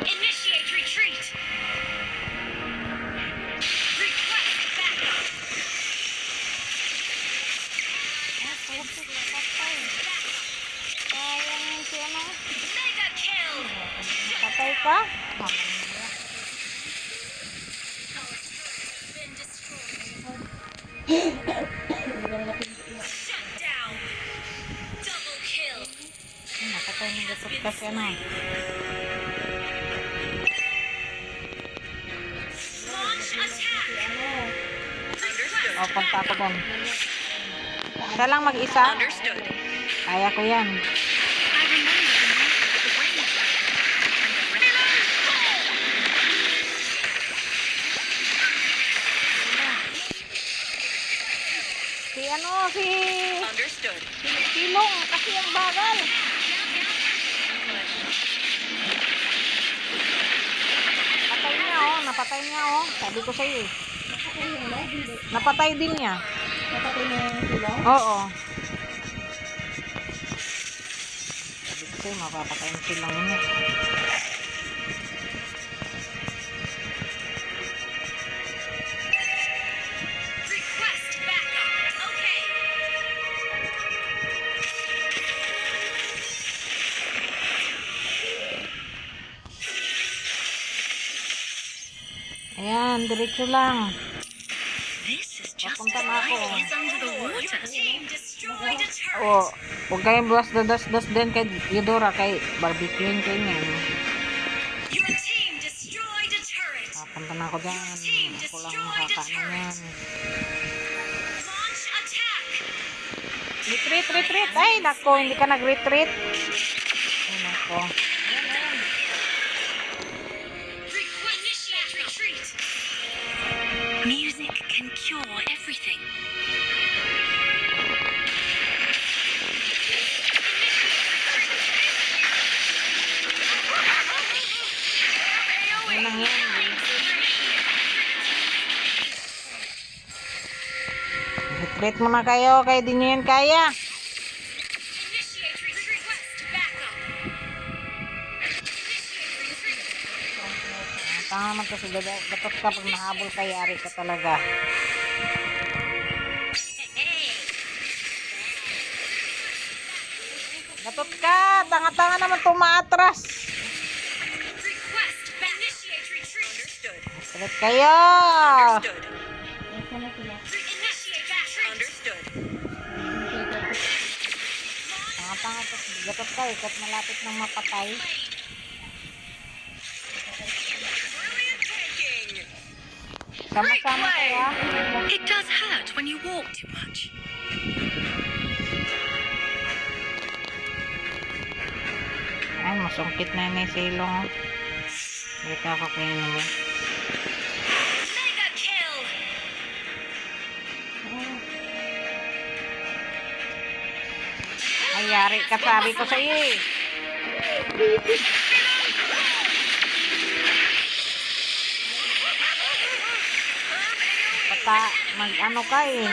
Initiate retreat. Request backup. Sayang si ano. Mega kill. Patay ka? Been destroyed. Shut down. Double kill. Nakatay ng gasot kasi ano. Launch attack. Request O, punta ako backup. doon. Isa lang mag-isa? Understood. Kaya ko yan. Si ano, si Understood. Silong kasi ang bagal. Patay niya oh, napatay niya oh. Sabi ko sa iyo eh. Napatay din niya. Napatay na yung silong? Oo. Sabi ko sa iyo, mapapatay ang silong niya. Request backup. Okay. Ayan, diretso lang. This is just Papunta na ako. is under the water. Team destroyed a turret. Oo. Huwag kayong buwas das din kay Eudora, kay barbecuing kayo niya. Your team destroyed a turret. Papunta na ako dyan. Ako lang makakaano yan. Launch attack. Retreat, retreat. Ay, nako, hindi ka nag-retreat. Ay, nako. Initiate retreat. Music can cure everything. Yan lang yan. Retreat muna kayo, kaya di nyo yan kaya. Initiate retreat. Request backup. Initiate retreat. Tanga naman kasi dapat ka pag nahabol kay Yari ka talaga. Dapat ka, tanga-tanga naman tumatras. Request back. Initiate retreat. Understood. Retreat kayo. Nasaan na sila? Initiate retreat. Understood. Tanga-tanga to. Dapat ka, ikat malapit ng mapatay. Brilliant tanking. Sama-sama kaya. It does hurt when you walk too much. Ay, masungkit na yun yung silong. Hindi ka ako kayo mo. Mega kill. Ay, Yari ka, sabi ko sa iyo eh. Pata, mag-ano ka eh.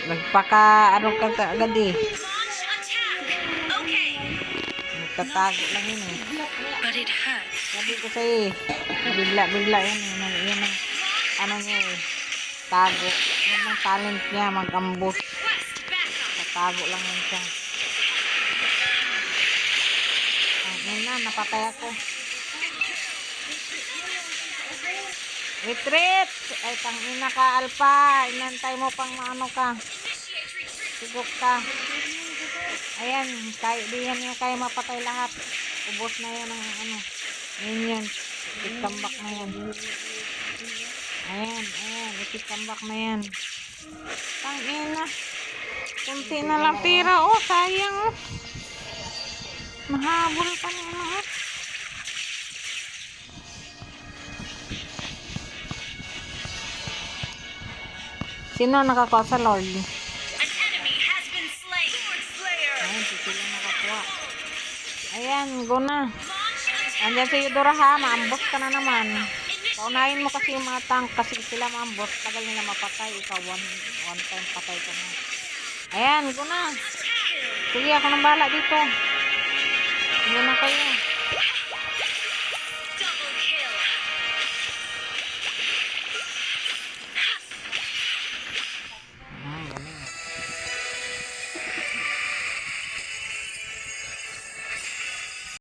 Nagpaka, ano ka agad eh. Launch attack. Okay. Nagtatago lang yun eh. But it hurts. Sabi ko sa iyo eh. Bigla yan eh. Yan ang, ano niya eh. Tago. Yan ang talent niya, mag-ambush. Request backup. Tatago lang yun siya. Ang ina, napatay ako. Retreat! Ay, tangina ka, Alpha. Inantay mo pang ano ka. Initiate retreat. Sigok ka. Ayan, kaya, di yan yung kaya mapatay lahat. Ubos na yan ang ano. Yun. Ikitambak na yan. Ayan. Ikitambak na yan. Tangina. Kunti na lang tira. Oh, sayang. Oh. Mahabol pa niya ano. Oh. Sino nakakuha sa Lord? An enemy has been slain. Sword Slayer. Ayan, si sila nakakuha. Ayan, go na. Launch attack. Andyan si Eudora ha, maambos ka na naman. Initiate. Paunahin mo kasi yung mga tank kasi sila maambos. Tagal nila mapatay. Ikaw, one time patay ka na. Ayan, go na. Sige, ako nang bahala dito. Sige na kayo.